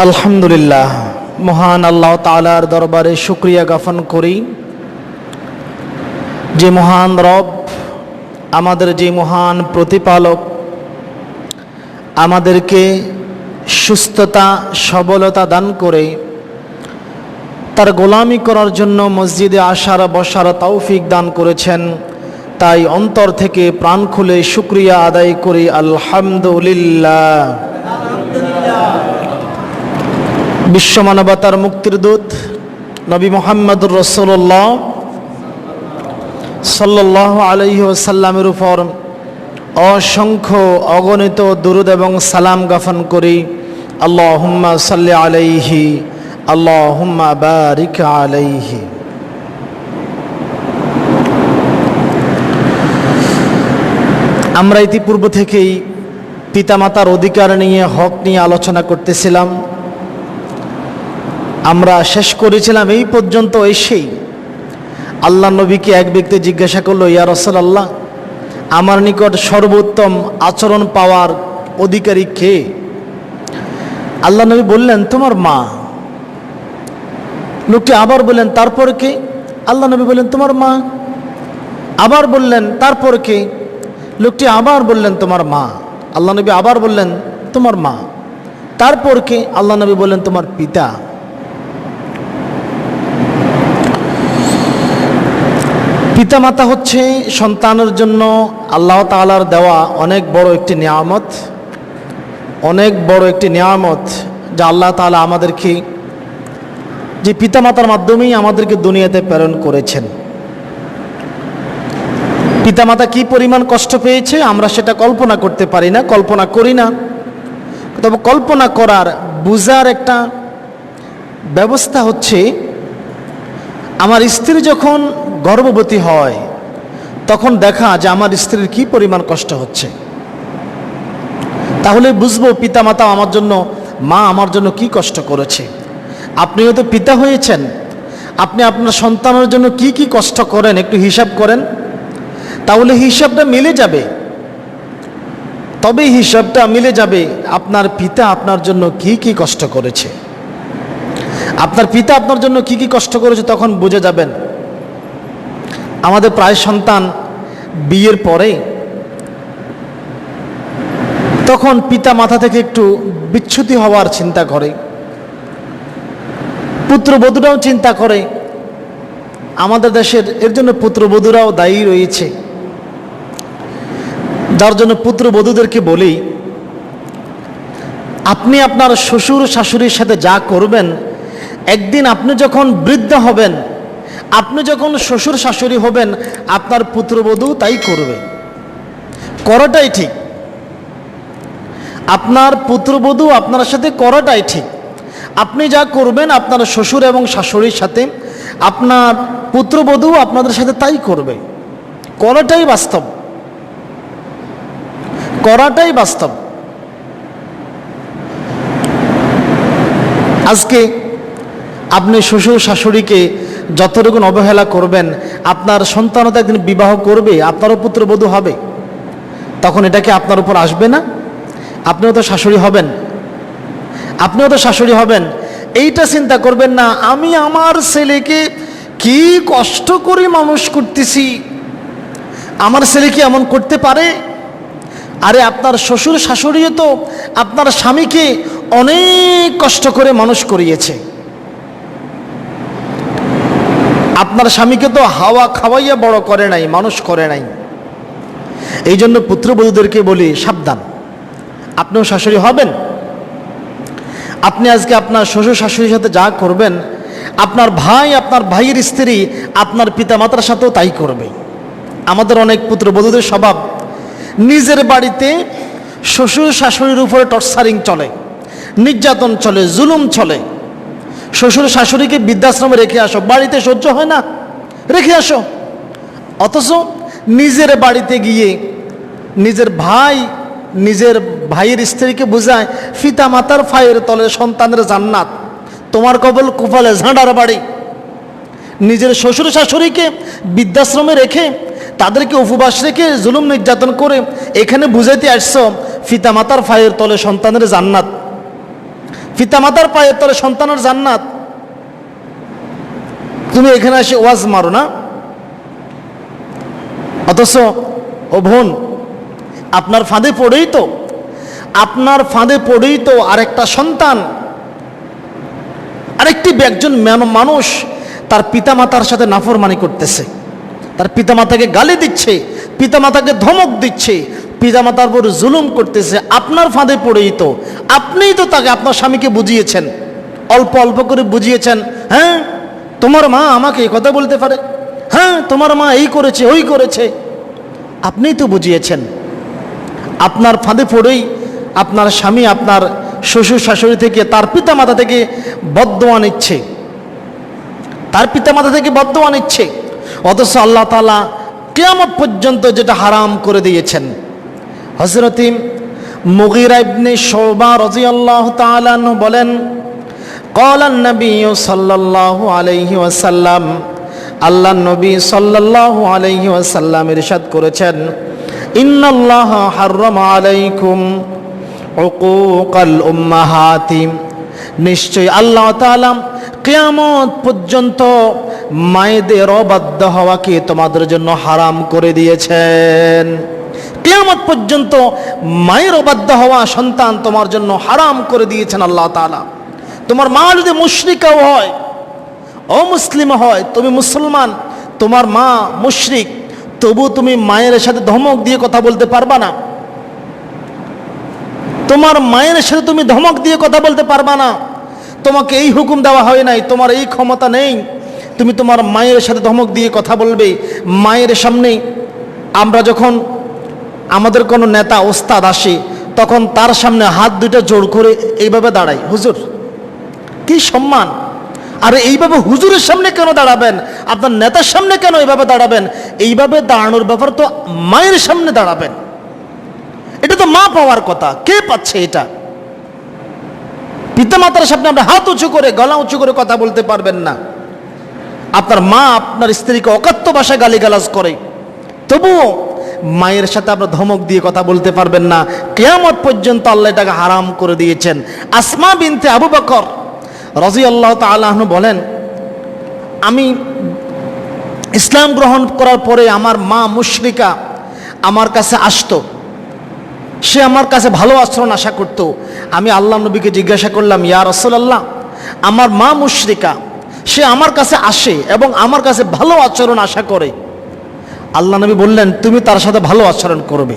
আলহামদুলিল্লাহ, মহান আল্লাহ তাআলার দরবারে শুকরিয়া জ্ঞাপন করি যে মহান রব, আমাদের যে মহান প্রতিপালক, আমাদেরকে সুস্থতা সবলতা দান করে তার গোলামি করার জন্য মসজিদে আসার বসার তৌফিক দান করেছেন। তাই অন্তর থেকে প্রাণ খুলে শুকরিয়া আদায় করি আলহামদুলিল্লাহ। বিশ্ব মানবতার মুক্তির দূত নবী মুহাম্মদুর রাসূলুল্লাহ সাল্লাল্লাহু আলাইহি ওয়াসাল্লামের উপর অসংখ্য অগণিত দুরূদ এবং সালাম জ্ঞাপন করি। আল্লাহুম্মা সাল্লি আলাইহি, আল্লাহুম্মা বারিক আলাইহি। আমরা ইতিপূর্ব থেকেই পিতামাতার অধিকার নিয়ে, হক নিয়ে আলোচনা করতেছিলাম। আমরা শেষ করেছিলাম এই পর্যন্ত এসেই আল্লাহ নবীকে এক ব্যক্তি জিজ্ঞাসা করলো, ইয়া রাসূলুল্লাহ, আমার নিকট সর্বোত্তম আচরণ পাওয়ার অধিকারী কে? আল্লাহ নবী বললেন, তোমার মা। লোকটি আবার বললেন, তারপর কে? আল্লাহ নবী বললেন, তোমার মা। আবার বললেন, তারপর কে? লোকটি আবার বললেন, তোমার মা। আল্লাহ নবী আবার বললেন, তোমার মা। তারপর কে? আল্লাহ নবী বললেন, তোমার পিতা। পিতামাতা হচ্ছে সন্তানের জন্য আল্লাহ তাআলার দেওয়া অনেক বড় একটি নিয়ামত, অনেক বড় একটি নিয়ামত যা আল্লাহ তাআলা আমাদেরকে, যে পিতামাতার মাধ্যমেই আমাদেরকে দুনিয়াতে প্রেরণ করেছেন। পিতামাতা কি পরিমাণ কষ্ট পেয়েছে আমরা সেটা কল্পনা করতে পারি না, কল্পনা করি না। তবে কল্পনা করার, বুঝার একটা ব্যবস্থা হচ্ছে, আমার স্ত্রী যখন গর্ভবতী হয় তখন দেখা যে আমার স্ত্রীর কি পরিমাণ কষ্ট হচ্ছে। তাহলে বুঝবো পিতামাতা আমার জন্য, মা আমার জন্য কি কষ্ট করেছে। আপনিও তো পিতা হয়েছেন, আপনি আপনার সন্তানের জন্য কি কি কষ্ট করেন একটু হিসাব করেন, তাহলে হিসাবটা মিলে যাবে। তবেই হিসাবটা মিলে যাবে আপনার পিতা আপনার জন্য কি কি কষ্ট করেছে। আপনার পিতা আপনার জন্য কি কি কষ্ট করেছে তখন বুঝে যাবেন। আমাদের প্রায় সন্তান বিয়ের পরে তখন পিতা মাথা থেকে একটু বিচ্যুতি হওয়ার চিন্তা করে, পুত্রবধূরাও চিন্তা করে। আমাদের দেশের এর জন্য পুত্রবধূরাও দায়ী রয়েছে, যার জন্য পুত্রবধূদেরকে বলি, আপনি আপনার শ্বশুর শাশুড়ির সাথে যা করবেন, একদিন আপনি যখন বৃদ্ধ হবেন, আপনি যখন শ্বশুর শাশুড়ি হবেন, আপনার পুত্রবধূ তাই করবে। করাটাই ঠিক, আপনার পুত্রবধূ আপনার সাথে করাটাই ঠিক। আপনি যা করবেন আপনার শ্বশুর এবং শাশুড়ির সাথে, আপনার পুত্রবধূ আপনাদের সাথে তাই করবে। করাটাই বাস্তব, করাটাই বাস্তব। আজকে আপনি শ্বশুর শাশুড়িকে যতটুকু অবহেলা করবেন, আপনার সন্তানও তো একদিন বিবাহ করবে, আপনারও পুত্রবধূ হবে, তখন এটাকে আপনার উপর আসবে না? আপনিও তো শাশুড়ি হবেন, আপনিও তো শাশুড়ি হবেন। এইটা চিন্তা করবেন না, আমি আমার ছেলেকে কি কষ্ট করে মানুষ করতেছি, আমার ছেলে কি এমন করতে পারে? আরে আপনার শ্বশুর শাশুড়িও তো আপনার স্বামীকে অনেক কষ্ট করে মানুষ করিয়েছে। আপনার স্বামীকে তো হাওয়া খাওয়াইয়া বড় করে নাই, মানুষ করে নাই। এই জন্য পুত্রবধূদেরকে বলি, সাবধান, আপনিও শাশুড়ি হবেন। আপনি আজকে আপনার শ্বশুর শাশুড়ির সাথে যা করবেন, আপনার ভাই, আপনার ভাইয়ের স্ত্রী আপনার পিতামাতার সাথেও তাই করবে। আমাদের অনেক পুত্রবধূদের স্বভাব, নিজের বাড়িতে শ্বশুর শাশুড়ির উপরে টর্চারিং চলে, নির্যাতন চলে, জুলুম চলে। শ্বশুর শাশুড়িকে বৃদ্ধাশ্রমে রেখে আসো, বাড়িতে সহ্য হয় না, রেখে আসো। অথচ নিজের বাড়িতে গিয়ে নিজের ভাইয়ের স্ত্রীকে বোঝায়, পিতা মাতার পায়ের তলে সন্তানের জান্নাত, তোমার কপালে ঝাঁডার বাড়ি। নিজের শ্বশুর শাশুড়িকে বৃদ্ধাশ্রমে রেখে, তাদেরকে উপবাস রেখে জুলুম নির্যাতন করে এখানে বুঝাইতে আসছো পিতা মাতার পায়ের তলে সন্তানের জান্নাত। পিতামাতার পায়ের তলে সন্তানের জান্নাত, তুমি এখানে এসে ওয়াজ মারো না। অথচ ও বোন, আপনার ফাঁদে পড়েই তো আরেকটা সন্তান, আরেকটি একজন মানুষ তার পিতামাতার সাথে নাফরমানি করতেছে, তার পিতামাতাকে গালি দিচ্ছে, পিতামাতাকে ধমক দিচ্ছে, পিতামাতার উপর জুলুম করতেছে। আপনার ফাঁদে পড়েই তো আপনিই তো তাকে, আপনার স্বামীকে বুঝিয়েছেন, অল্প অল্প করে বুঝিয়েছেন। হ্যাঁ, তোমার মা আমাকে এই কথা বলতে পারে, হ্যাঁ তোমার মা এই করেছে ওই করেছে, আপনিই তো বুঝিয়েছেন। আপনার ফাঁদে পড়েই আপনার স্বামী আপনার শ্বশুর শাশুড়ি থেকে, তার পিতামাতা থেকে বদদোয়া নিচ্ছে, অথচ আল্লাহ তাআলা কিয়ামত পর্যন্ত যেটা হারাম করে দিয়েছেন। হযরত মুগীরা ইবনে শুবা রাদিয়াল্লাহু তাআলা আনহু বলেন, ক্বালান নবী সাল্লাল্লাহু আলাইহি ওয়াসাল্লাম, আল্লাহর নবী সাল্লাল্লাহু আলাইহি ওয়াসাল্লাম ইরশাদ করেছেন, ইন্নাল্লাহা হাররামা আলাইকুম উকুকাল উম্মাহাতি, নিশ্চয়ই আল্লাহ তাআলা কিয়ামত পর্যন্ত মায়েদের অবাধ্য হওয়াকে তোমাদের জন্য হারাম করে দিয়েছেন। কিয়ামত পর্যন্ত মায়ের অবাধ্য হওয়া সন্তান তোমার জন্য হারাম করে দিয়েছেন আল্লাহ তাআলা। তোমার মা যদি মুশরিকাও হয়, অমুসলিম হয়, তুমি মুসলমান, তোমার মা মুশরিক, তবু তুমি মায়ের সাথে ধমক দিয়ে কথা বলতে পারবা না। তোমার মায়ের সাথে তুমি ধমক দিয়ে কথা বলতে পারবা না। তোমাকে এই হুকুম দেওয়া হয় নাই, তোমার এই ক্ষমতা নেই তুমি তোমার মায়ের সাথে ধমক দিয়ে কথা বলবে। মায়ের সামনে আমরা যখন আমাদের কোনো নেতা ওস্তাদ আসে, তখন তার সামনে হাত দুটো জোড় করে এইভাবে দাঁড়াই, হুজুর কি সম্মান। আরে এইভাবে হুজুরের সামনে কেন দাঁড়াবেন? আপনার নেতার সামনে কেন এইভাবে দাঁড়াবেন? এইভাবে দাঁড়ানোর ব্যাপার তো মায়ের সামনে দাঁড়াবেন, এটা তো মা পাওয়ার কথা, কে পাচ্ছে এটা? পিতামাতার সামনে আপনি হাত উঁচু করে গলা উঁচু করে কথা বলতে পারবেন না। আপনার মা আপনার স্ত্রীকে অকথ্য ভাষায় গালিগালাজ করে, তবুও মায়ের সাথে আপনার ধমক দিয়ে কথা বলতে পারবেন না। কিয়ামত পর্যন্ত আল্লাহ এটাকে হারাম করে দিয়েছেন। আসমা বিনতে আবু বকর রাদিয়াল্লাহু তাআলা আনহু বলেন, আমি ইসলাম গ্রহণ করার পরে আমার মা মুশরিকা আমার কাছে আসতো, সে আমার কাছে ভালো আচরণ আশা করত। আমি আল্লাহ নবীকে জিজ্ঞাসা করলাম, ইয়া রাসূলুল্লাহ, আমার মা মুশরিকা, সে আমার কাছে আসে এবং আমার কাছে ভালো আচরণ আশা করে। আল্লাহ নবী বললেন, তুমি তার সাথে ভালো আচরণ করবে,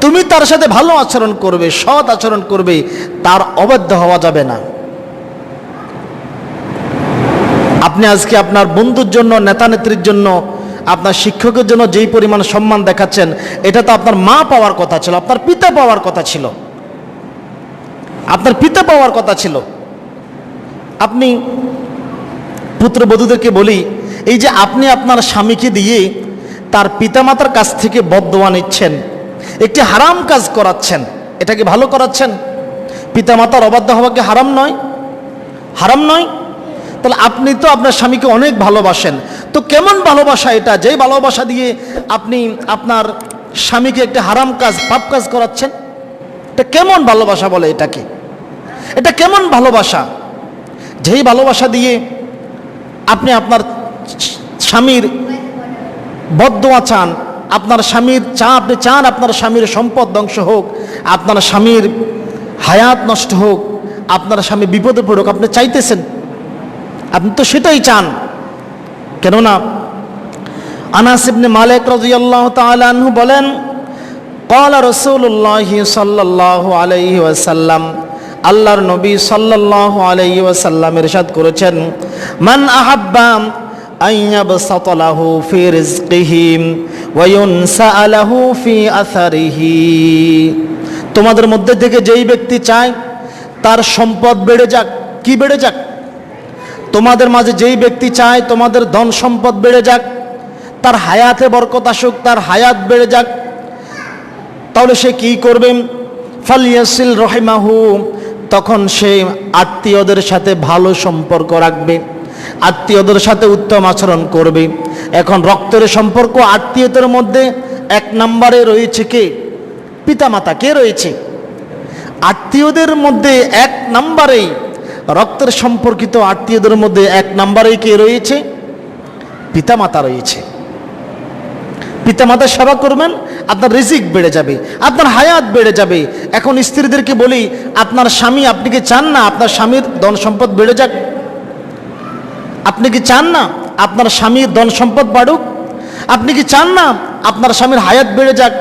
তুমি তার সাথে ভালো আচরণ করবে, সৎ আচরণ করবে, তার অবাধ্য হওয়া যাবে না। আপনি আজকে আপনার বন্ধুর জন্য, নেতা নেত্রীর জন্য, আপনার শিক্ষকের জন্য যেই পরিমাণ সম্মান দেখাচ্ছেন, এটা তো আপনার মা পাওয়ার কথা ছিল, আপনার পিতা পাওয়ার কথা ছিল, আপনার পিতা পাওয়ার কথা ছিল। আপনি পুত্রবধূদেরকে বলি, এই যে আপনি আপনার স্বামীকে দিয়ে তার পিতামাতার কাছ থেকে বদদোয়া নিচ্ছেন, একটি হারাম কাজ করাচ্ছেন, এটাকে ভালো করাচ্ছেন? পিতামাতার অবাধ্য হওয়া কি হারাম নয়? হারাম নয়? তাহলে আপনি তো আপনার স্বামীকে অনেক ভালোবাসেন, তো কেমন ভালোবাসা এটা, যেই ভালোবাসা দিয়ে আপনি আপনার স্বামীকে একটা হারাম কাজ, পাপ কাজ করাচ্ছেন? এটা কেমন ভালোবাসা বলে এটাকে? এটা কেমন ভালোবাসা? যেই ভালোবাসা দিয়ে আপনি আপনার স্বামীর বদদোয়া চান, আপনার স্বামীর আপনি চান আপনার স্বামীর সম্পদ ধ্বংস হোক, আপনার স্বামীর হায়াত নষ্ট হোক, আপনার স্বামী বিপদে পড়ুক, আপনি চাইতেছেন, আপনি তো সেটাই চান। কেননা আনাস ইবনে মালিক রাদিয়াল্লাহু তাআলা আনহু বলেন, ক্বালা রাসূলুল্লাহ সাল্লাল্লাহু আলাইহি ওয়াসাল্লাম, আল্লাহর নবী সাল্লাল্লাহু আলাইহি ওয়াসাল্লাম ইরশাদ করেছেন, মান আহাব্বা আন ইয়াবসাতা লাহু ফি রিজকিহি ওয়া ইউনসা লাহু ফি আসারিহি, তোমাদের মধ্যে থেকে যেই ব্যক্তি চায় তার সম্পদ বেড়ে যাক, কি বেড়ে যাক? তোমাদের মাঝে যেই ব্যক্তি চায় তোমাদের ধন সম্পদ বেড়ে যাক, তার হায়াতে বরকত আসুক, তার হায়াত বেড়ে যাক, তাহলে সে কি করবে? ফালিয়াসিল রহিমাহু, তখন সে আত্মীয়দের সাথে ভালো সম্পর্ক রাখবে, আত্মীয়দের সাথে উত্তম আচরণ করবে। এখন রক্তের সম্পর্ক আত্মীয়তার মধ্যে এক নম্বরে রয়েছে কে? পিতামাতা। কে রয়েছে? আত্মীয়দের মধ্যে এক নম্বরেই, রক্তের সম্পর্কিত আত্মীয়দের মধ্যে এক নম্বরেই কে রয়েছে? পিতামাতা রয়েছে। পিতামাতার সেবা করবেন, আপনার রিজিক বেড়ে যাবে, আপনার হায়াত বেড়ে যাবে। এখন স্ত্রীদেরকে বলি, আপনার স্বামী, আপনি কি চান না আপনার স্বামীর ধন সম্পদ বেড়ে যাক? আপনি কি চান না আপনার স্বামীর ধন সম্পদ বাড়ুক? আপনি কি চান না আপনার স্বামীর হায়াত বেড়ে যাক?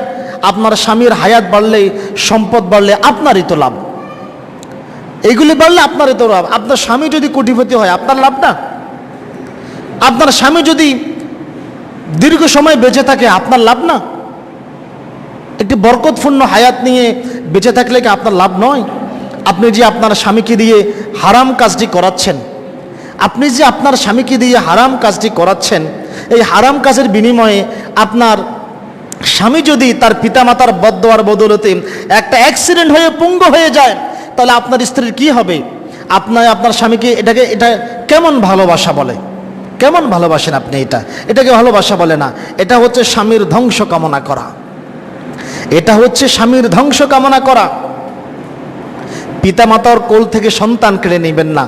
আপনার স্বামীর হায়াত বাড়লে, সম্পদ বাড়লে আপনারই তো লাভ। এইগুলি বাড়লে আপনারই তো লাভ। আপনার স্বামী যদি কোটিপতি হয়, আপনার লাভ না? আপনার স্বামী যদি দীর্ঘ সময় বেঁচে থাকে, আপনার লাভ না? একটি বরকতপূর্ণ হায়াত নিয়ে বেঁচে থাকলে কি আপনার লাভ নয়? আপনি যে আপনার স্বামীকে দিয়ে হারাম কাজটি করাচ্ছেন, আপনি যে আপনার স্বামীকে দিয়ে হারাম কাজটি করাচ্ছেন, এই হারাম কাজের বিনিময়ে আপনার স্বামী যদি তার পিতামাতার বদদোয়ার বদৌলতে একটা অ্যাক্সিডেন্ট হয়ে পঙ্গু হয়ে যায়, তাহলে আপনার স্ত্রীর কি হবে? আপনার স্বামীকে এটা কেমন ভালোবাসা বলে? কেমন ভালোবাসেন আপনি? এটাকে ভালোবাসা বলে না। এটা হচ্ছে স্বামীর ধ্বংস কামনা করা। এটা হচ্ছে স্বামীর ধ্বংস কামনা করা। পিতামাতার কোল থেকে সন্তান কেড়ে নেবেন না।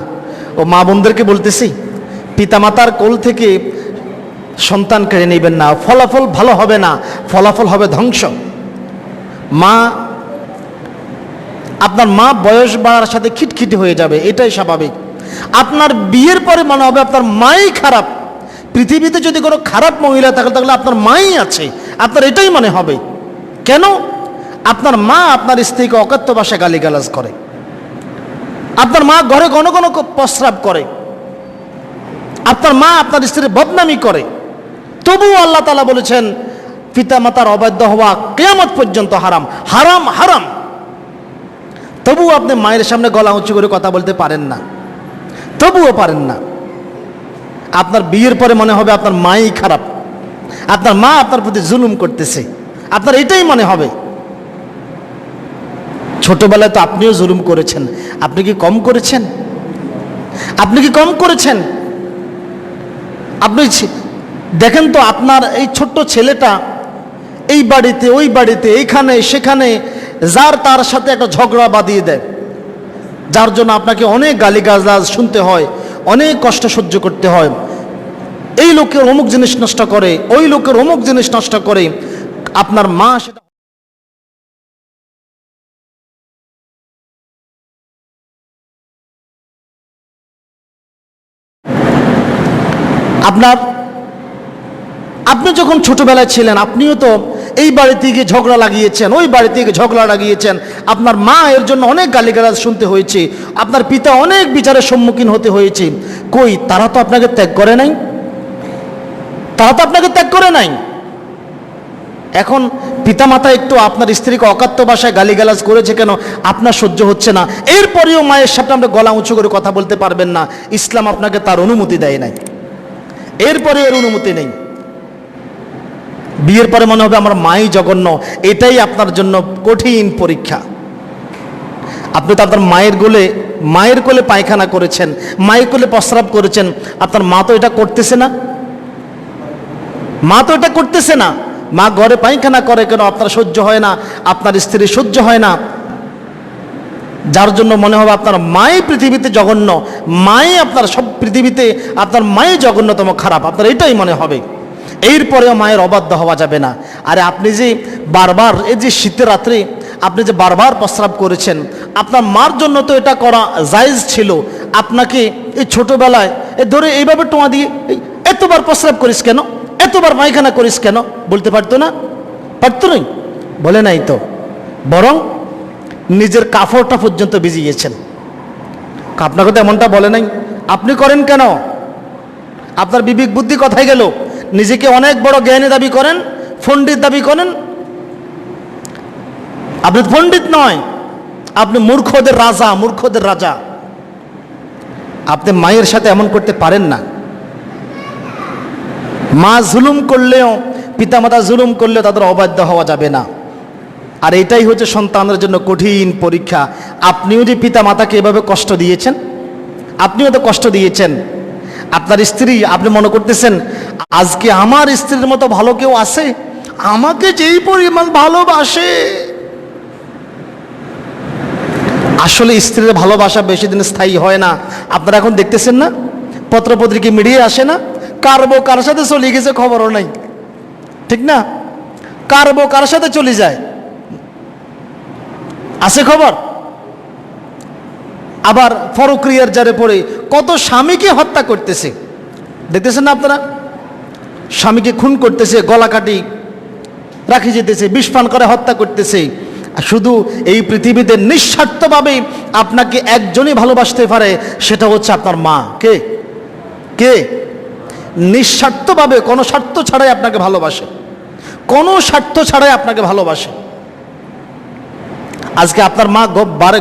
ও মা বোনদেরকে বলতেছি, পিতামাতার কোল থেকে সন্তান কেড়ে নেবেন না। ফলাফল ভালো হবে না, ফলাফল হবে ধ্বংস। আপনার মা বয়স বাড়ার সাথে খিটখিটি হয়ে যাবে, এটাই স্বাভাবিক। আপনার বিয়ের পরে মনে হবে আপনার মাই খারাপ। পৃথিবীতে যদি কোনো খারাপ মহিলা থাকে, তাহলে আপনার মাই আছে, আপনার এটাই মনে হবে। কেন? আপনার মা আপনার স্ত্রীকে অকথ্য ভাষায় গালিগালাজ করে, আপনার মা ঘরে ঘন ঘন প্রস্রাব করে, আপনার মা আপনার স্ত্রীর বদনামি করে। তবুও আল্লাহ তাআলা বলেছেন পিতামাতার অবাধ্য হওয়া কিয়ামত পর্যন্ত হারাম, হারাম, হারাম। তবুও আপনি মায়ের সামনে গলা উঁচু করে কথা বলতে পারেন না, তবুও পারেন না। আপনার বিয়ের পরে মনে হবে আপনার মাই খারাপ, আপনার মা আপনার প্রতি জুলুম করতেছে, আপনার এটাই মনে হবে। ছোটবেলায় তো আপনিও জুলুম করেছেন, আপনি কি কম করেছেন? আপনি কি কম করেছেন? আপনি দেখেন তো, আপনার এই ছোট্ট ছেলেটা এই বাড়িতে ওই বাড়িতে এইখানে সেখানে যার তার সাথে একটা ঝগড়া বাঁধিয়ে দেয়, যার জন্য আপনাকে অনেক গালিগালাজ শুনতে হয়, অনেক কষ্ট সহ্য করতে হয়। এই লোকের অমুক জিনিস নষ্ট করে, ওই লোকের অমুক জিনিস নষ্ট করে। আপনার মা সেটা আপনি যখন ছোটবেলায় ছিলেন, আপনিও তো এই বাড়িতে গিয়ে ঝগড়া লাগিয়েছেন, ওই বাড়িতে গিয়ে ঝগড়া লাগিয়েছেন। আপনার মা এর জন্য অনেক গালিগালাজ শুনতে হয়েছে, আপনার পিতা অনেক বিচারের সম্মুখীন হতে হয়েছে। কই, তারা তো আপনাকে ত্যাগ করে নাই, তারা তো আপনাকে ত্যাগ করে নাই। এখন পিতামাতা একটু আপনার স্ত্রীকে অকথ্য ভাষায় গালিগালাজ করেছে, কেন আপনার সহ্য হচ্ছে না? এরপরেও মায়ের সাথে আপনি গলা উঁচু করে কথা বলতে পারবেন না, ইসলাম আপনাকে তার অনুমতি দেয় নাই, এরপরে এর অনুমতি নেই। বিয়ের পরে মনে হবে আমার মাই জঘন্য, এটাই আপনার জন্য কঠিন পরীক্ষা। আপনি তো আপনার মায়ের কোলে পায়খানা করেছেন, মায়ের কোলে প্রস্রাব করেছেন, আপনার মা তো এটা করতেছে না, মা তো এটা করতেছে না। মা ঘরে পায়খানা করে কেন? আপনার সহ্য হয় না, আপনার স্ত্রী সহ্য হয় না, যার জন্য মনে হবে আপনার মাই পৃথিবীতে জঘন্য, মাই আপনার সব পৃথিবীতে আপনার মাই জঘন্যতম খারাপ, আপনার এটাই মনে হবে। এরপরেও মায়ের অবাধ্য হওয়া যাবে না। আরে আপনি যে বারবার, এই যে শীতের রাত্রে আপনি যে বারবার প্রস্রাব করেছেন, আপনার মার জন্য তো এটা করা জায়েজ ছিল। আপনাকে এই ছোটবেলায় ধরে এইভাবে টোয়া দিয়ে এতবার প্রস্রাব করিস কেন, এতবার পায়খানা করিস কেন বলতে পারতো না? পারতো নাই, বলে নাই তো, বরং নিজের কাপড়টা পর্যন্ত ভিজিয়েছেন। আপনাকে তো এমনটা বলে নাই। আপনি করেন কেন? আপনার বিবেক বুদ্ধি কোথায় গেল? নিজেকে অনেক বড় জ্ঞানী দাবি করেন, পণ্ডিত দাবি করেন। আপনি পণ্ডিত নয়, আপনি মূর্খদের রাজা, মূর্খদের রাজা। আপনি মায়ের সাথে এমন করতে পারেন না। মা জুলুম করলেও, পিতামাতা জুলুম করলেও তাদের অবাধ্য হওয়া যাবে না। আর এটাই হচ্ছে সন্তানের জন্য কঠিন পরীক্ষা। আপনিও যে পিতামাতাকে এভাবে কষ্ট দিয়েছেন, আপনিও তো কষ্ট দিয়েছেন। আপনার স্ত্রী, আপনি মনে করতেছেন আজকে আমার স্ত্রীর মতো ভালো কেউ আছে, আমাকে যেই পরিমাণ ভালোবাসে, আসলে স্ত্রীর ভালোবাসা বেশি দিন স্থায়ী হয় না। আপনারা এখন দেখতেছেন না, পত্রপত্রিকা মিডিয়ায় আসে না, কার বউ কার সাথে চলে গেছে খবরও নাই, ঠিক না? কার বউ কার সাথে চলে যায়, আছে খবর? আবার পরক্রিয়ার জারে পড়ে কত স্বামীকে হত্যা করতেছে, দেখতেছেন না আপনারা? স্বামীকে খুন করতেছে, গলা কাটি রাখি যেতেছে, বিষ পান করে হত্যা করতেছে। শুধু এই পৃথিবীতে নিঃস্বার্থভাবে আপনাকে একজনই ভালোবাসতে পারে, সেটা হচ্ছে আপনার মা। কে? কে? নিঃস্বার্থভাবে, কোনো স্বার্থ ছাড়াই আপনাকে ভালোবাসে, কোনো স্বার্থ ছাড়াই আপনাকে ভালোবাসে। আজকে আপনার মা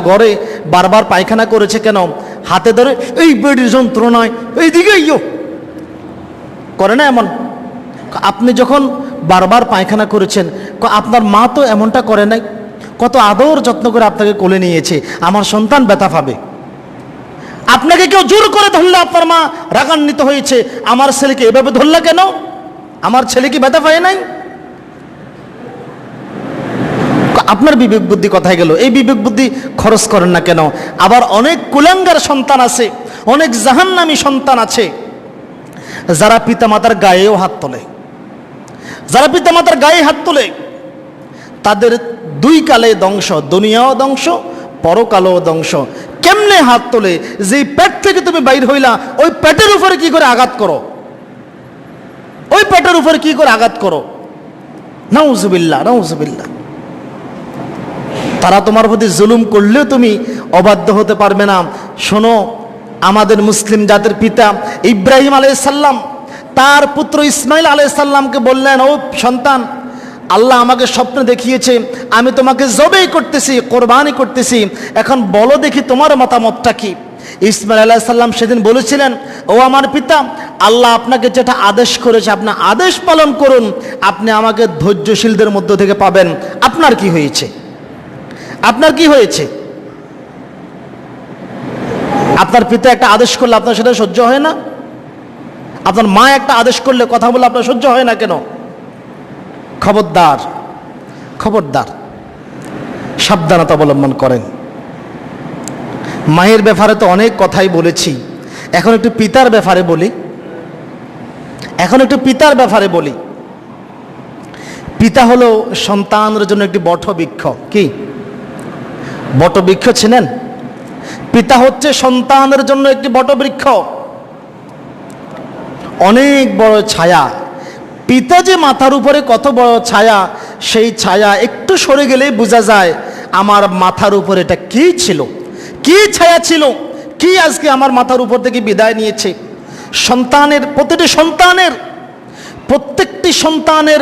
ঘরে বারবার পায়খানা করেছে কেন? হাতে ধরে এই পেটের যন্ত্রণায় এইদিকে করে না এমন? আপনি যখন বারবার পায়খানা করেছেন, আপনার মা তো এমনটা করে নাই, কত আদর যত্ন করে আপনাকে কোলে নিয়েছে, আমার সন্তান ব্যথা পাবে। আপনাকে কেউ জোর করে ধরলে আপনার মা রাগান্বিত হয়েছে, আমার ছেলেকে এভাবে ধরলা কেন, আমার ছেলে কি ব্যথা পায় নাই? আপনার বিবেক বুদ্ধি কোথায় গেল? এই বিবেক বুদ্ধি খরচ করেন না কেন? আবার অনেক কুলাঙ্গার সন্তান আছে, অনেক জাহান্নামী সন্তান আছে, যারা পিতামাতার গায়েও হাত তোলে, যারা পিতামাতার গায়ে হাত তোলে, তাদের দুই কালে ধ্বংস, দুনিয়াও ধ্বংস, পরকালেও ধ্বংস। কেমনে হাত তোলে? যে পেট থেকে তুমি বাইর হইলা, ওই পেটের উপরে কি করে আঘাত করো, ওই পেটের উপরে কি করে আঘাত করো। নাউজুবিল্লাহ, নাউজুবিল্লাহ। তারা তোমার প্রতি জুলুম করলেও তুমি অবাধ্য হতে পারবে না। শোনো, আমাদের মুসলিম জাতির পিতা ইব্রাহিম আলাইহিস সালাম তার পুত্র ইসমাইল আলাইহিস সালামকে বললেন, ও সন্তান, আল্লাহ আমাকে স্বপ্ন দেখিয়েছে, আমি তোমাকে জবাই করতেছি, কোরবানি করতেছি, এখন বলো দেখি তোমার মতামতটা কি। ইসমাইল আলাইহিস সালাম সেদিন বলেছিলেন, ও আমার পিতা, আল্লাহ আপনাকে যেটা আদেশ করেছে আপনি আদেশ পালন করুন, আপনি আমাকে ধৈর্যশীলদের মধ্য থেকে পাবেন। আপনার কি হয়েছে? আপনার কি হয়েছে? আপনার পিতা একটা আদেশ করলে আপনার সেটা সহ্য হয় না? আপনার মা একটা আদেশ করলে কথা বলে আপনার সহ্য হয় না কেন? খবরদার, খবরদার, সাবধানতা অবলম্বন করেন। মায়ের ব্যাপারে তো অনেক কথাই বলেছি, এখন একটু পিতার ব্যাপারে বলি, এখন একটু পিতার ব্যাপারে বলি। পিতা হলো সন্তানের জন্য একটি বটবৃক্ষ। কি বটবৃক্ষ ছিলেন? পিতা হচ্ছে সন্তানের জন্য একটি বটবৃক্ষ, অনেক বড় ছায়া। পিতা যে মাথার উপরে কত বড় ছায়া, সেই ছায়া একটু সরে গেলেই বোঝা যায় আমার মাথার উপরে এটা কি ছিল, কি ছায়া ছিল, কি আজকে আমার মাথার উপর থেকে বিদায় নিয়েছে। সন্তানের, প্রত্যেকটি সন্তানের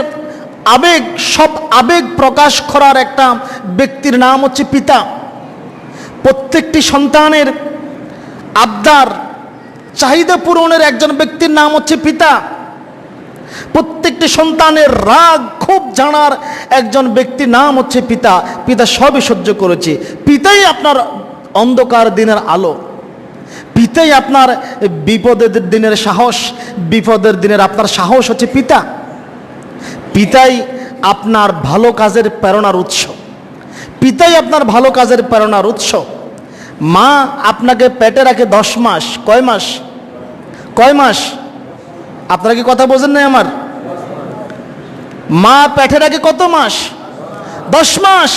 আবেগ, সব আবেগ প্রকাশ করার একটা ব্যক্তির নাম হচ্ছে পিতা। প্রত্যেকটি সন্তানের আবদার, চাহিদা পূরণের একজন ব্যক্তির নাম হচ্ছে পিতা। প্রত্যেকটি সন্তানের রাগ ক্ষোভ জানার একজন ব্যক্তির নাম হচ্ছে পিতা। পিতা সবই সহ্য করেছে। পিতাই আপনার অন্ধকার দিনের আলো, পিতাই আপনার বিপদের দিনের সাহস, বিপদের দিনের আপনার সাহস হচ্ছে পিতা। পিতাই আপনার ভালো কাজের প্রেরণার উৎস, পিতাই আপনার ভালো কাজের প্রেরণার উৎস। মা আপনাকে পেটে রাখে 10 মাস। কয় মাস? কয় মাস? আপনারা কি কথা বোঝেন না আমার? মা পেটে রাখে কত মাস? 10 মাস।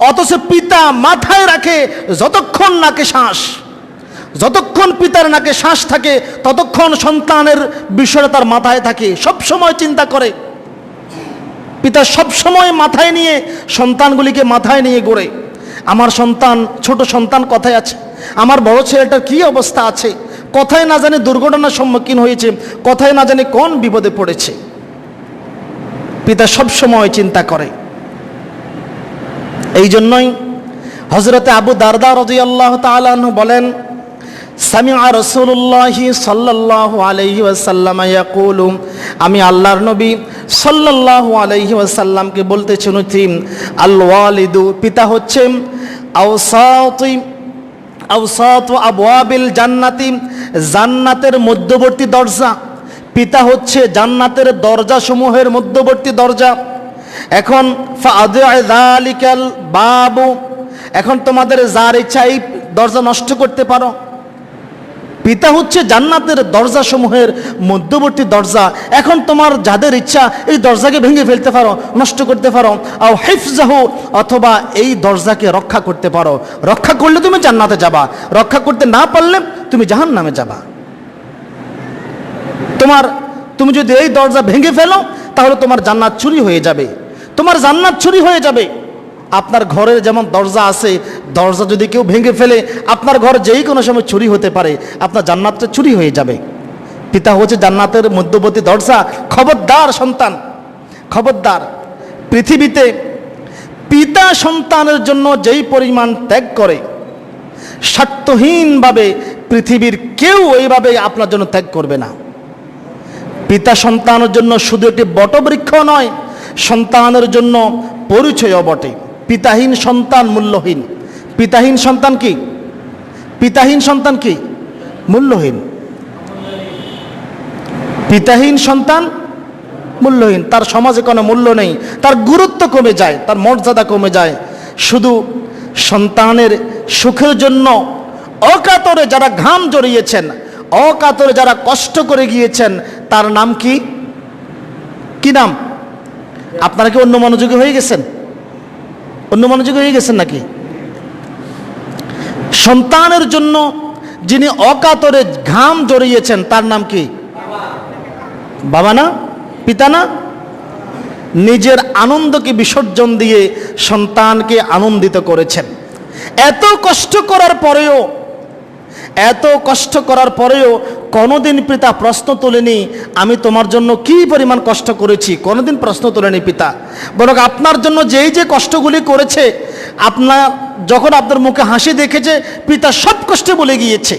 অথচ পিতা মাথায় রাখে যতক্ষণ নাকে শ্বাস, যতক্ষণ পিতার নাকে শ্বাস থাকে ততক্ষণ সন্তানের বিষয়টা তার মাথায় থাকে, সব সময় চিন্তা করে। পিতা সব সময় মাথায় নিয়ে সন্তানগুলিকে মাথায় নিয়ে গড়ে। আমার সন্তান, ছোট সন্তান কোথায় আছে, আমার বড় ছেলেটার কি অবস্থা আছে, কোথায় না জানি দুর্ঘটনার সম্মুখীন হয়েছে, কোথায় না জানি কোন বিপদে পড়েছে। পিতা সব সময় চিন্তা করে। এই জন্যই হযরতে আবু দারদা রাদিয়াল্লাহু তাআলা আনহু বলেন, সামিআ রাসূলুল্লাহি সাল্লাল্লাহু আলাইহি ওয়াসাল্লাম ইয়াকুলু, আমি আল্লাহর নবী সাল্লাল্লাহু আলাইহি ওয়াসাল্লামকে বলতে শুনেছি, আল ওয়ালিদু, পিতা হচ্ছে আওসাতু আবওয়াবিল জান্নাতি, জান্নাতের মধ্যবর্তী দরজা। পিতা হচ্ছে জান্নাতের দরজা সমূহের মধ্যবর্তী দরজা। এখন ফাআযআ যালিকাল বাবু, এখন তোমাদের যার ইচ্ছা এই দরজা নষ্ট করতে পারো। পিতা হচ্ছে জান্নাতের দরজা সমূহের মধ্যবর্তী দরজা। এখন তোমার যাদের ইচ্ছা এই দরজাকে ভেঙে ফেলতে পারো, নষ্ট করতে পারো। আও হিফজাহু, অথবা এই দরজাকে রক্ষা করতে পারো। রক্ষা করলে তুমি জান্নাতে যাবা, রক্ষা করতে না পারলে তুমি জাহান্নামে যাবা। তুমি যদি এই দরজা ভেঙে ফেলো তাহলে তোমার জান্নাত চুরি হয়ে যাবে, তোমার জান্নাত চুরি হয়ে যাবে। আপনার ঘরের যেমন দরজা আছে, দরজা যদি কেউ ভেঙে ফেলে আপনার ঘর যেই কোনো সময় চুরি হতে পারে, আপনার জান্নাতটা চুরি হয়ে যাবে। পিতা হচ্ছে জান্নাতের মধ্যবর্তী দরজা। খবরদার সন্তান, খবরদার। পৃথিবীতে পিতা সন্তানের জন্য যেই পরিমাণ ত্যাগ করে, স্বার্থহীনভাবে পৃথিবীর কেউ এইভাবে আপনার জন্য ত্যাগ করবে না। পিতা সন্তানের জন্য শুধু একটি বটবৃক্ষ নয়, সন্তানের জন্য পরিচয়ও বটে। পিতাহীন সন্তান মূল্যহীন। পিতাহীন সন্তান কি? পিতাহীন সন্তান কি? মূল্যহীন। পিতাহীন সন্তান মূল্যহীন, তার সমাজে কোনো মূল্য নেই, তার গুরুত্ব কমে যায়, তার মর্যাদা কমে যায়। শুধু সন্তানের সুখের জন্য অকাতরে যারা ঘাম জড়িয়েছেন, অকাতরে যারা কষ্ট করে গিয়েছেন, তার নাম কি? কি নাম? আপনারা কি অন্য মনোযোগী হয়ে গেছেন? অন্য মনোযোগী হয়ে গেছেন নাকি? সন্তানের জন্য যিনি অকাতরে ঘাম জড়িয়েছেন তার নাম কি? বাবা না? পিতা না? নিজের আনন্দকে বিসর্জন দিয়ে সন্তানকে আনন্দিত করেছেন। এত কষ্ট করার পরেও, এত কষ্ট করার পরেও কোনোদিন পিতা প্রশ্ন তোলেনি আমি তোমার জন্য কি পরিমাণ কষ্ট করেছি। কোনোদিন প্রশ্ন তোলেনি পিতা, বরং আপনার জন্য যেই যে কষ্টগুলি করেছে, যখন আপনার মুখে হাসি দেখেছে, পিতা সব কষ্টে বলে গিয়েছে।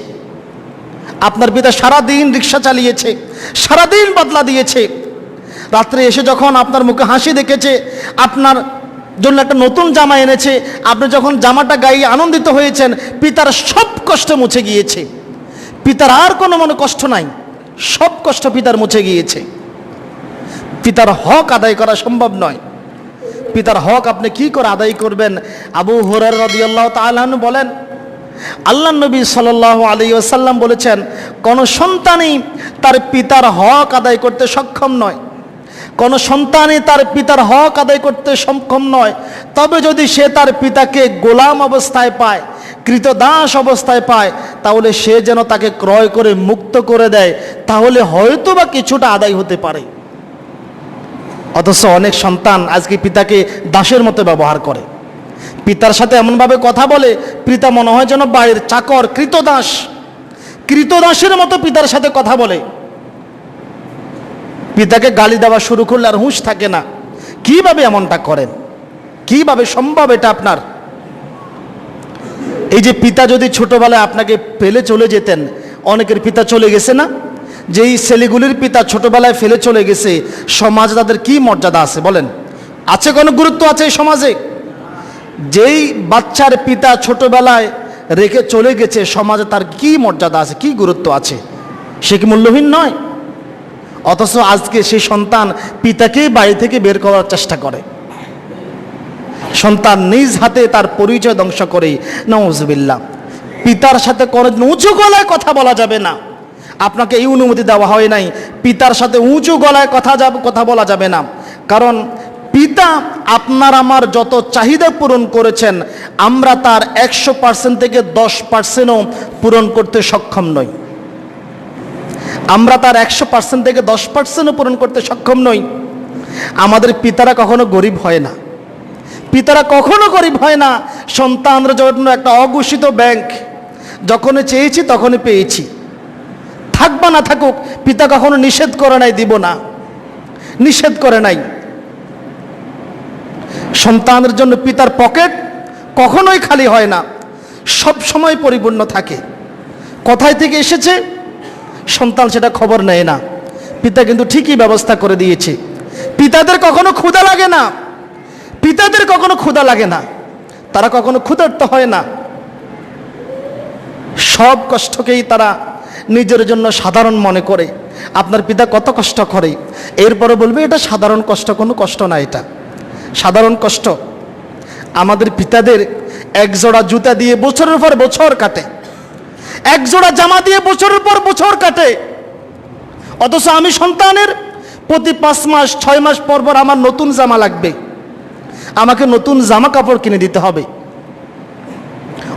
আপনার পিতা সারাদিন রিক্সা চালিয়েছে, সারাদিন বদলা দিয়েছে, রাত্রে এসে যখন আপনার মুখে হাসি দেখেছে, আপনার জন্য একটা নতুন জামা এনেছে, আপনি যখন জামাটা গায়ে আনন্দিত হয়েছেন, পিতার সব কষ্ট মুছে গিয়েছে। পিতার আর কোনো মনে কষ্ট নাই, সব কষ্ট পিতার মুছে গিয়েছে। পিতার হক আদায় করা সম্ভব নয়। পিতার হক আপনি কি করে আদায় করবেন? আবু হুরায়রা রাদিয়াল্লাহু তাআলা আনহু বলেন, আল্লাহ নবী সাল্লাল্লাহু আলাইহি ওয়াসাল্লাম বলেছেন, কোন সন্তানই তার পিতার হক আদায় করতে সক্ষম নয়, কোন সন্তানই তার পিতার হক আদায় করতে সক্ষম নয়, তবে যদি সে তার পিতাকে গোলাম অবস্থায় পায়, কৃতদাস অবস্থায় পায়, তাহলে সে যেন তাকে ক্রয় করে মুক্ত করে দেয়, তাহলে হয়তো বা কিছুটা আদায় হতে পারে। অথচ অনেক সন্তান আজকে পিতাকে দাসের মতো ব্যবহার করে, পিতার সাথে এমনভাবে কথা বলে, পিতা মনে হয় যেন বাইরের চাকর, কৃতদাস, কৃতদাসের মতো পিতার সাথে কথা বলে। পিতাকে গালি দেওয়া শুরু করলে আর হুঁশ থাকে না। কিভাবে এমনটা করেন? কিভাবে সম্ভব এটা আপনার? এই যে পিতা যদি ছোটবেলায় আপনাকে ফেলে চলে যেতেন, অনেকের পিতা চলে গেছে না, যেই ছেলেগুলির পিতা ছোটবেলায় ফেলে চলে গেছে, সমাজে তাদের কি মর্যাদা আছে বলেন? আছে কোনো গুরুত্ব আছে এই সমাজে? যেই বাচ্চার পিতা ছোটবেলায় রেখে চলে গেছে, সমাজে তার কি মর্যাদা আছে, কি গুরুত্ব আছে? সে কি মূল্যহীন নয়? অথচ আজকে সেই সন্তান পিতাকেই বাড়ি থেকে বের করার চেষ্টা করে, সন্তান নিজ হাতে তার পরিচয় ধ্বংস করে। নাউজুবিল্লাহ। পিতার সাথে কোনোদিন উঁচু গলায় কথা বলা যাবে না। আপনাকে এই অনুমতি দেওয়া হয় নাই, পিতার সাথে উঁচু গলায় কথা বলা যাবে না। কারণ পিতা আপনার আমার যত চাহিদা পূরণ করেছেন, আমরা তার 100% থেকে 10%ও পূরণ করতে সক্ষম নই। আমরা তার 100% থেকে 10%ও পূরণ করতে সক্ষম নই। আমাদের পিতারা কখনো গরিব হয় না, পিতারা কখনো গরিব হয় না। সন্তানদের জন্য একটা অঘোষিত ব্যাংক, যখনই চেয়েছি তখনই পেয়েছি, থাক বা না থাকুক, পিতা কখনো নিষেধ করে নাই, দিব না, নিষেধ করে নাই। সন্তানের জন্য পিতার পকেট কখনোই খালি হয় না, সব সময় পরিপূর্ণ থাকে। কোথায় থেকে এসেছে সন্তান সেটা খবর নেয় না, পিতা কিন্তু ঠিকই ব্যবস্থা করে দিয়েছে। পিতাদের কখনো ক্ষুধা লাগে না, পিতাদের কখনো ক্ষুধা লাগে না, তারা কখনো ক্ষুধার্ত হয় না। সব কষ্টকেই তারা নিজের জন্য সাধারণ মনে করে। আপনার পিতা কত কষ্ট করে, এরপরে বলবে এটা সাধারণ কষ্ট, কোনো কষ্ট না, এটা সাধারণ কষ্ট। আমাদের পিতাদের এক জোড়া জুতা দিয়ে বছরের পর বছর কাটে, এক জোড়া জামা দিয়ে বছরের পর বছর কাটে। অথচ আমি সন্তানের প্রতি 5 মাস 6 মাস পর পর আমার নতুন জামা লাগবে, আমাকে নতুন জামা কাপড় কিনে দিতে হবে।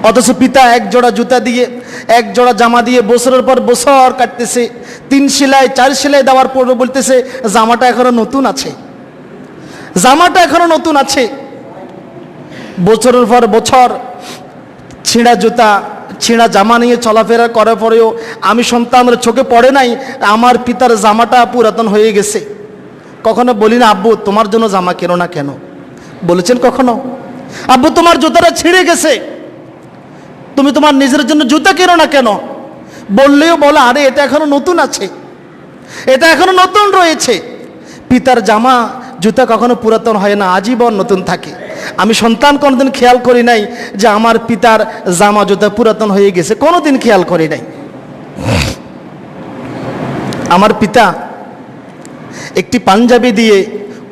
অথচ পিতা এক জোড়া জুতা দিয়ে এক জোড়া জামা দিয়ে বছরের পর বছর কাটতেছে, 3 সেলাই 4 সেলাই দেওয়ার পর বলতেছে জামাটা এখনো নতুন আছে, জামাটা এখনো নতুন আছে। বছরের পর বছর ছিঁড়া জুতা ছিঁড়া জামা নিয়ে চলাফেরা করার পরেও আমি সন্তানের চোখে পড়ে নাই আমার পিতার জামাটা পুরাতন হয়ে গেছে। কখনো বলি না আব্বু তোমার জন্য জামা কেন না কেন? বলেছেন কখনো আব্বু তোমার জুতাটা ছিঁড়ে গেছে, তুমি তোমার নিজের জন্য জুতা কেন না কেন? বললেও বলা আরে এটা এখনো নতুন আছে, এটা এখনো নতুন রয়েছে। পিতার জামা জুতা কখনো পুরাতন হয় না, আজীবন নতুন থাকে। আমি সন্তান কোনোদিন খেয়াল করি নাই যে আমার পিতার জামা জুতা পুরাতন হয়ে গেছে, কোনোদিন খেয়াল করি নাই। আমার পিতা একটি পাঞ্জাবি দিয়ে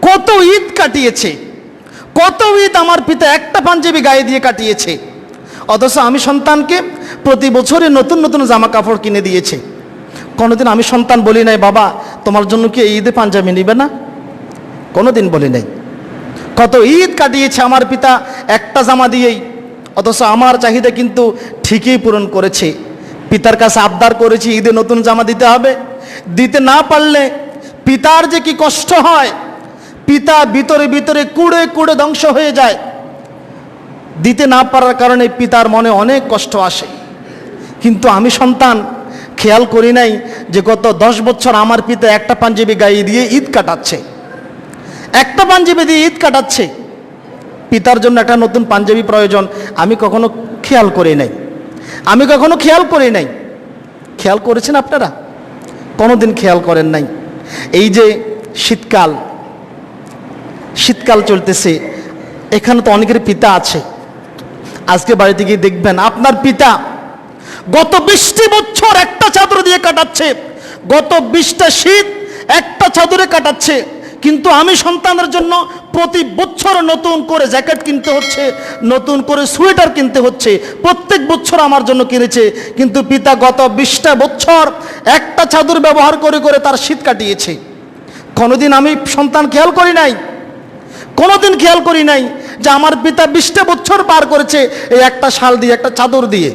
কত ঈদ কাটিয়েছে, কত ঈদ আমার পিতা একটা পাঞ্জাবি গায়ে দিয়ে কাটিয়েছে। অথচ আমি সন্তানকে প্রতি বছরে নতুন নতুন জামা কাপড় কিনে দিয়েছে। কোনোদিন আমি সন্তান বলি নাই বাবা তোমার জন্য কি এই ঈদে পাঞ্জাবি নিবে না, কোনোদিন বলি নাই। কত ঈদ কাটিয়েছে আমার পিতা একটা জামা দিয়েই, অথচ আমার চাহিদা কিন্তু ঠিকই পূরণ করেছে। পিতার কাছে আবদার করেছি ঈদে নতুন জামা দিতে হবে, দিতে না পারলে পিতার যে কি কষ্ট হয়, পিতা ভিতরে ভিতরে কুড়ে কুড়ে ধ্বংস হয়ে যায়। দিতে না পারার কারণে পিতার মনে অনেক কষ্ট আসে। কিন্তু আমি সন্তান খেয়াল করি নাই যে গত 10 বছর আমার পিতা একটা পাঞ্জাবি গায়ে দিয়ে ঈদ কাটাচ্ছে, একটা পাঞ্জাবি দিয়ে ঈদ কাটাচ্ছে। পিতার জন্য একটা নতুন পাঞ্জাবি প্রয়োজন, আমি কখনো খেয়াল করি নাই, আমি কখনো খেয়াল করি নাই। খেয়াল করেছেন আপনারা? কোনোদিন খেয়াল করেন নাই। এই যে শীতকাল, শীতকাল চলতেছে, এখানে তো অনেকের পিতা আছে। আজকে বাড়িতে গিয়ে দেখবেন আপনার পিতা গত 20টি বছর একটা চাদর দিয়ে কাটাচ্ছে, গত 20টা শীত একটা চাদরে কাটাচ্ছে। কিন্তু আমি সন্তানের জন্য প্রতি বছর নতুন করে জ্যাকেট কিনতে হচ্ছে, নতুন করে সোয়েটার কিনতে হচ্ছে, প্রত্যেক বছর আমার জন্য কিনেছে। কিন্তু পিতা গত 20টা বছর একটা চাদর ব্যবহার করে করে তার শীত কাটিয়েছে। কোনোদিন আমি সন্তান খেয়াল করি নাই, কোনোদিন খেয়াল করি নাই যে আমার পিতা 20টা বছর পার করেছে এই একটা শাল দিয়ে, একটা চাদর দিয়ে,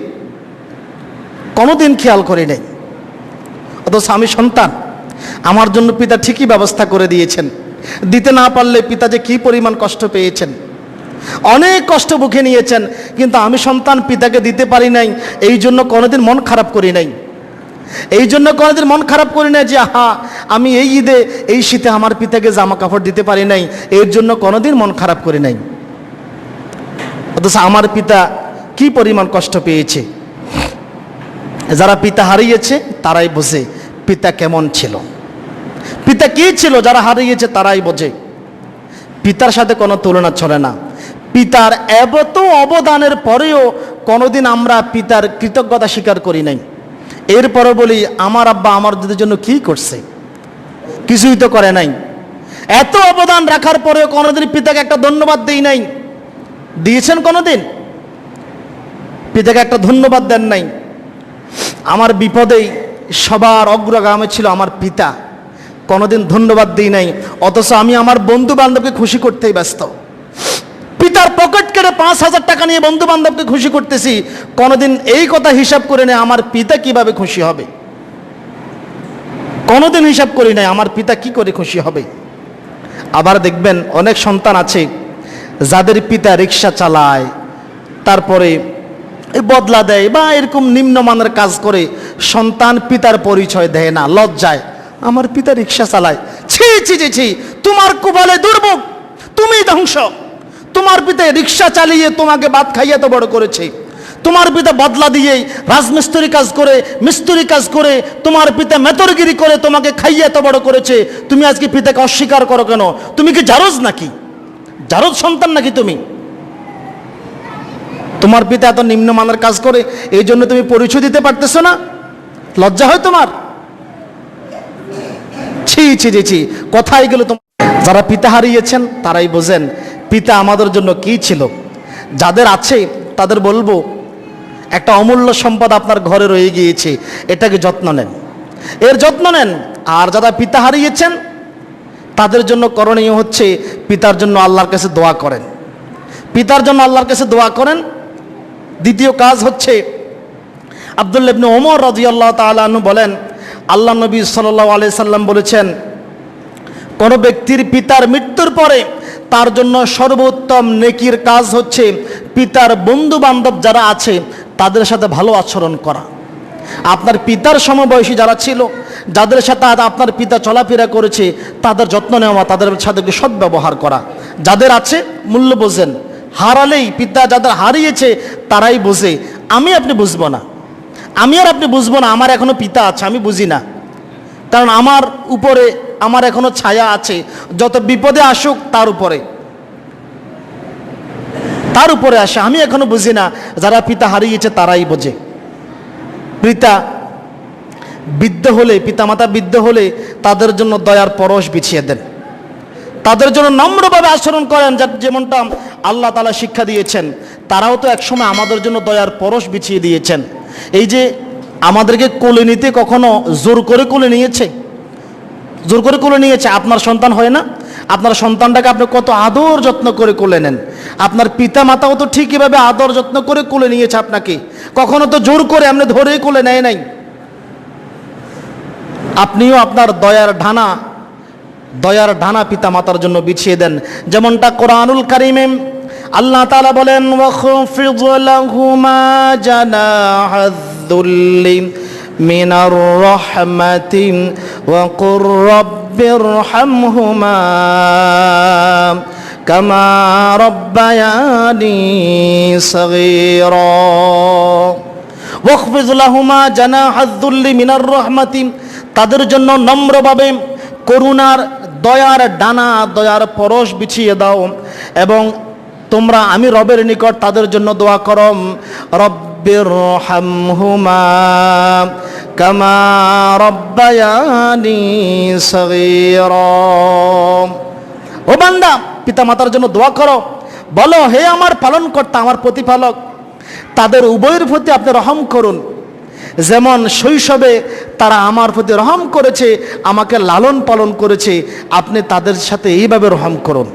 কোনোদিন খেয়াল করি নাই। অথচ আমি সন্তান, আমার জন্য পিতা ঠিকই ব্যবস্থা করে দিয়েছেন। দিতে না পারলে পিতা যে কী পরিমাণ কষ্ট পেয়েছেন, অনেক কষ্ট বুকে নিয়েছেন। কিন্তু আমি সন্তান পিতাকে দিতে পারি নাই, এই জন্য কোনোদিন মন খারাপ করি নাই, এই জন্য কোনোদিন মন খারাপ করি না যে আমি এই ঈদে এই শীতে আমার পিতাকে জামা কাপড় দিতে পারি নাই, এর জন্য কোনোদিন মন খারাপ করি নাই। অথচ আমার পিতা কি পরিমাণ কষ্ট পেয়েছে। যারা পিতা হারিয়েছে তারাই বোঝে পিতা কেমন ছিল, পিতা কি ছিল। যারা হারিয়েছে তারাই বোঝে। পিতার সাথে কোনো তুলনা চলে না। পিতার এত অবদানের পরেও কোনোদিন আমরা পিতার কৃতজ্ঞতা স্বীকার করি নাই। এরপরে বলি আমার আব্বা আমার জন্য কি করছে, কিছুই তো করে নাই। এত অবদান রাখার পরেও কোনোদিন পিতাকে একটা ধন্যবাদ দেই নাই। দিয়েছেন কোনোদিন? পিতাকে একটা ধন্যবাদ দেন নাই। আমার বিপদেই সবার অগ্রগামী ছিল আমার পিতা, কোনোদিন ধন্যবাদ দিই নাই। অথচ আমি আমার বন্ধু বান্ধবকে খুশি করতেই ব্যস্ত। পিতার পকেট কেটে 5,000 টাকা নিয়ে বন্ধু বান্ধবকে খুশি করতেছি, কোনোদিন এই কথা হিসাব করে নেই আমার পিতা কিভাবে খুশি হবে, কোনোদিন হিসাব করি নাই আমার পিতা কি করে খুশি হবে। আবার দেখবেন অনেক সন্তান আছে যাদের পিতা রিক্সা চালায়, তারপরে বদলা দেয় বা এরকম নিম্নমানের কাজ করে, সন্তান পিতার পরিচয় দেয় না, লজ্জায় আমার পিতা রিক্সা চালায়। ছি ছি ছি ছি, তোমার কুবালে দুর্ভোগ, তুমি ধ্বংস। তোমার পিতা রিক্সা চালিয়ে তোমাকে ভাত খাইয়ে তো বড় করেছে, তোমার পিতা বদলা দিয়ে রাজমিস্ত্রি কাজ করে, মিস্ত্রি কাজ করে, তোমার পিতা মেতরগিরি করে তোমাকে খাইয়ে তো বড় করেছে। তুমি আজকে পিতাকে অস্বীকার করো কেন? তুমি কি জারজ নাকি? জারজ সন্তান নাকি তুমি? তোমার পিতা এত নিম্নমানের কাজ করে, এই জন্য তুমি পরিচয় দিতে পারতেছো না? লজ্জা হয় তোমার? ছি ছি ছি ছি, কোথায় গেল তোমার? যারা পিতা হারিয়েছেন তারাই বোঝেন পিতা আমাদের জন্য কি ছিল। যাদের আছে তাদের বলবো, একটা অমূল্য সম্পদ আপনার ঘরে রয়ে গিয়েছে, এটাকে যত্ন নেন, এর যত্ন নেন। আর যারা পিতা হারিয়েছেন তাদের জন্য করণীয় হচ্ছে পিতার জন্য আল্লাহর কাছে দোয়া করেন, পিতার জন্য আল্লাহর কাছে দোয়া করেন। দ্বিতীয় কাজ হচ্ছে, আব্দুল্লাহ ইবনে ওমর রাদিয়াল্লাহু তাআলা আনহু বলেন, আল্লাহ নবী সাল্লাল্লাহু আলাইহি সাল্লাম বলেছেন, কোনো ব্যক্তির পিতার মৃত্যুর পরে তার জন্য সর্বোত্তম নেকির কাজ হচ্ছে পিতার বন্ধু বান্ধব যারা আছে তাদের সাথে ভালো আচরণ করা। আপনার পিতার সমবয়সী যারা ছিল, যাদের সাথে আপনার পিতা চলাফেরা করেছে, তাদের যত্ন নেওয়া, তাদের সাথে সদ্ব্যবহার করা। যাদের আছে মূল্য বোঝেন, হারালেই পিতা যাদের হারিয়েছে তারাই বোঝে। আমি আপনি বুঝবো না, আমি আর আপনি বুঝবো না আমার এখনো পিতা আছে, আমি বুঝি না, কারণ আমার উপরে আমার এখনো ছায়া আছে। যত বিপদে আসুক তার উপরে আসে, আমি এখনো বুঝি না। যারা পিতা হারিয়েছে তারাই বোঝে। পিতা মাতা বৃদ্ধ হলে তাদের জন্য দয়ার পরশ বিছিয়ে দেন, তাদের জন্য নম্রভাবে আচরণ করেন, যেমনটা আল্লাহ তাআলা শিক্ষা দিয়েছেন। তারাও তো একসময় আমাদের জন্য দয়ার পরশ বিছিয়ে দিয়েছেন। এই যে আমাদেরকে কোলে নিতে কখনো জোর করে কোলে নিয়েছে? জোর করে কোলে নিয়েছে? আপনার সন্তান হয় না? আপনার সন্তানটাকে আপনি কত আদর যত্ন করে কোলে নেন। আপনার পিতা মাতাও তো ঠিক এভাবে আদর যত্ন করে কোলে নিয়েছে আপনাকে, কখনো তো জোর করে আপনি ধরে কোলে নেয় নাই। আপনিও আপনার দয়ার ঢানা পিতা মাতার জন্য বিছিয়ে দেন, যেমনটা কোরআনুল কারীমে আল্লাহ তাআলা বলেন, ওয়াখফিদ লাহুমা জানাহায-যুল্লি মিনার রাহমাতি ওয়া কুর রাব্বিরহামহুমা কামা রাব্বায়ানি সাগীরা। ওয়াখফিদ লাহুমা জানাহায-যুল্লি মিনার রাহমাতি, তাদের জন্য নম্রভাবে করুণার দয়ার ডানা, দয়ার পরশ বিছিয়ে দাও। এবং তোমরা আমি রবের নিকট তাদের জন্য দোয়া করো, রব্বিরহামহুমা কামা রাব্বায়ানি সাগীরা। ও বান্দা, পিতা মাতার জন্য দোয়া করো, বলো, হে আমার পালনকর্তা, আমার প্রতিপালক, তাদের উভয়ের প্রতি আপনি রহম করুন। যেমন শৈশবে তারা আমার প্রতি রহম করেছে, আমাকে লালন পালন করেছে, আপনি তাদের সাথে এইভাবে রহম করুন।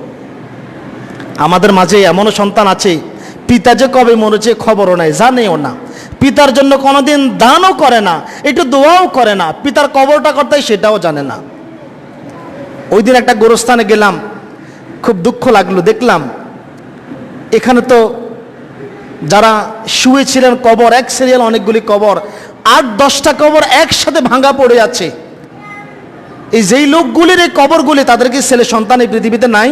আমাদের মাঝে এমনও সন্তান আছে, পিতা যে কবে মরেছে খবরও নাই, জানেও না, পিতার জন্য কোনোদিন দানও করে না, একটু দোয়াও করে না, পিতার কবরটা করতে সেটাও জানে না। ওই দিন একটা গোরস্থানে গেলাম, খুব দুঃখ লাগলো, দেখলাম এখানে তো যারা শুয়েছিলেন কবর, এক সিরিয়াল অনেকগুলি কবর, 8-10টা কবর একসাথে ভাঙা পড়ে আছে। এই যেই লোকগুলির এই কবরগুলি, তাদের কি ছেলে সন্তান এই পৃথিবীতে নাই?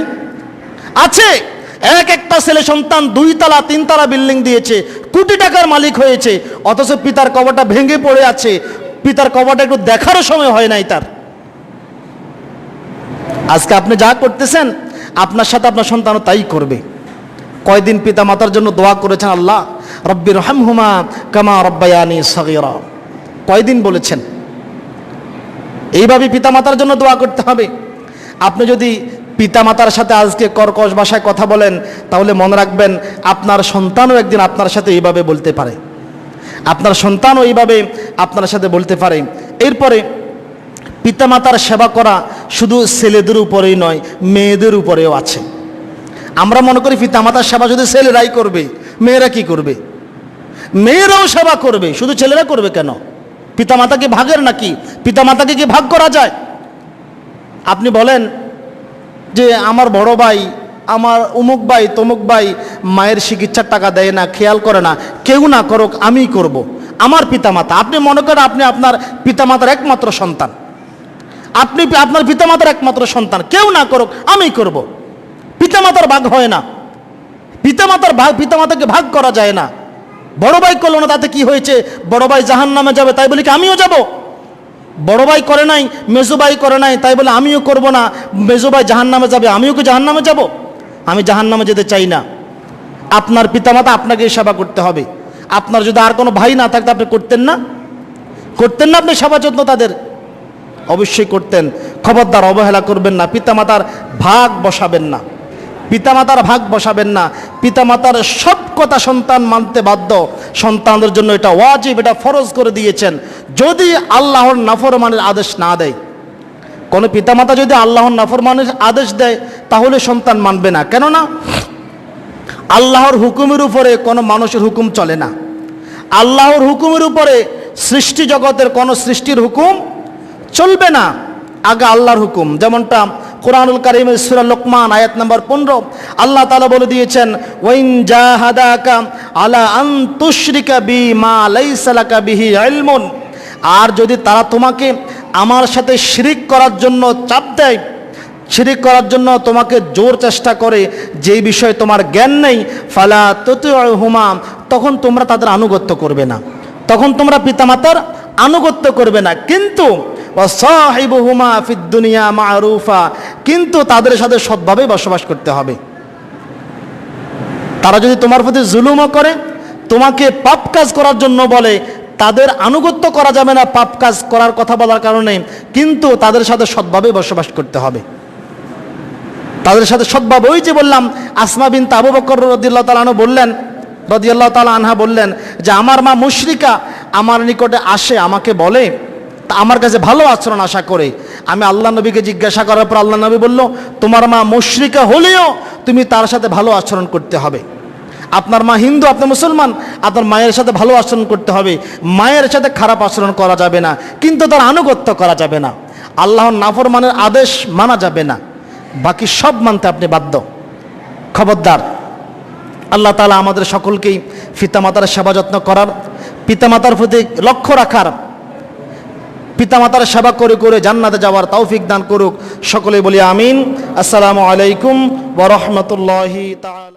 আছে। এক একটা ছেলে সন্তান 2 তলা 3 তলা বিল্ডিং দিয়েছে, কোটি টাকার মালিক হয়েছে, অথচ পিতার কবরটা ভেঙে পড়ে আছে। পিতার কবরটা একটু দেখারও সময় হয় নাই তার। আজকে আপনি যা করতেছেন আপনার সাথে আপনার সন্তানও তাই করবে। কয়দিন পিতা মাতার জন্য দোয়া করেছেন, আল্লাহ রব্বিরহামহুমা কামা রাব্বায়ানি সাগীরা? কয়দিন বলেছেন? এইভাবে পিতা মাতার জন্য দোয়া করতে হবে। আপনি যদি পিতা মাতার সাথে আজকে কর্কশ ভাষায় কথা বলেন, তাহলে মনে রাখবেন আপনার সন্তানও একদিন আপনার সাথে এইভাবে বলতে পারে, আপনার সন্তানও এইভাবে আপনার সাথে বলতে পারে। এরপরে পিতামাতার সেবা করা শুধু ছেলেদের উপরেই নয়, মেয়েদের উপরেও আছে। আমরা মনে করি পিতামাতার সেবা শুধু ছেলেরাই করবে, মেয়েরা কি করবে? মেয়েরাও সেবা করবে, শুধু ছেলেরা করবে কেন? পিতামাতা কি ভাগের নাকি? পিতামাতাকে কি ভাগ করা যায়? আপনি বলেন যে আমার বড় ভাই, আমার অমুক ভাই তমুক ভাই মায়ের চিকিৎসার টাকা দেয় না, খেয়াল করে না, কেউ না করুক আমি করব। আমার পিতামাতা, আপনি মনে করেন আপনি আপনার পিতামাতার একমাত্র সন্তান, আপনি আপনার পিতামাতার একমাত্র সন্তান, কেউ না করুক আমি করব। পিতামাতার ভাগ হয় না, পিতামাতাকে ভাগ করা যায় না। বড় ভাই করলো না, তাতে কি হয়েছে? বড় ভাই জাহান্নামে যাবে, তাই বলি কি আমিও যাব? বড় ভাই করে নাই, মেজো ভাই করে নাই, তাই বলে আমিও করব না। মেজো ভাই জাহান্নামে যাবে, আমিও কি জাহান্নামে যাব? আমি জাহান্নামে যেতে চাই না। আপনার পিতামাতা আপনাকে সেবা করতে হবে। আপনার যদি আর কোনো ভাই না থাকতো আপনি করতেন না? আপনি সেবা যত্ন তাদের? অবশ্যই করতেন। খবরদার অবহেলা করবেন না, পিতামাতার ভাগ বসাবেন না। পিতামাতার ভাগ বসাবেন না। পিতামাতার সব কথা সন্তান মানতে বাধ্য, সন্তানদের জন্য এটা ওয়াজিব, এটা ফরজ করে দিয়েছেন। যদি আল্লাহর নাফরমানের আদেশ না দেয়, কোনো পিতামাতা যদি আল্লাহর নাফরমানের আদেশ দেয় তাহলে সন্তান মানবে না। কেননা আল্লাহর হুকুমের উপরে কোনো মানুষের হুকুম চলে না। আল্লাহর হুকুমের উপরে সৃষ্টি জগতের কোনো সৃষ্টির হুকুম চলবে না, আগে আল্লাহর হুকুম। যেমনটা কুরআনুল কারীমের সূরা লোকমান আয়াত নম্বর 15 আল্লাহ তাআলা বলে দিয়েছেন, ওয়াইন জাহাদাকা আলা আন তুশরিকা বি মা লাইসা লাকা বিহি ইলমুন, আর যদি তারা তোমাকে আমার সাথে শিরিক করার জন্য চাপ দেয়, শিরিক করার জন্য তোমাকে জোর চেষ্টা করে যেই বিষয়ে তোমার জ্ঞান নেই, ফালা তুতিউহুমা, তখন তোমরা তাদের আনুগত্য করবে না, তখন তোমরা পিতামাতার আনুগত্য করবে না। কিন্তু ওয়াসাহিবুহুমা ফিদ দুনিয়া মারুফা, কিন্তু তাদের সাথে সৎভাবে বসবাস করতে হবে। তারা যদি তোমার প্রতি জুলুমও করে, তোমাকে পাপ কাজ করার জন্য বলে, তাদের আনুগত্য করা যাবে না পাপ কাজ করার কথা বলার কারণে, কিন্তু তাদের সাথে সৎভাবে বসবাস করতে হবে। তাদের সাথে সৎভাবে, ওই যে বললাম আসমা বিনতে আবু বকর রাদিয়াল্লাহু তাআলা বললেন, রাদিয়াল্লাহু তাআলা আনহা বললেন যে আমার মা মুশরিকা, আমার নিকটে আসে, আমাকে বলে, তা আমার কাছে ভালো আচরণ আশা করে। আমি আল্লাহ নবীকে জিজ্ঞাসা করার পর আল্লাহ নবী বলল, তোমার মা মুশরিকা হলেও তুমি তার সাথে ভালো আচরণ করতে হবে। আপনার মা হিন্দু, আপনি মুসলমান, আপনার মায়ের সাথে ভালো আচরণ করতে হবে, মায়ের সাথে খারাপ আচরণ করা যাবে না, কিন্তু তার আনুগত্য করা যাবে না। আল্লাহর নাফরমানের আদেশ মানা যাবে না, বাকি সব মানতে আপনি বাধ্য। খবরদার, আল্লাহ তাআলা আমাদের সকলকেই পিতামাতার সেবা যত্ন করার, পিতামাতার প্রতি লক্ষ্য রাখার, পিতামাতার সেবা করে করে জান্নাতে যাওয়ার তৌফিক দান করুক। সকলে বলি আমিন। আসসালামু আলাইকুম ওয়া রাহমাতুল্লাহি তাআলা।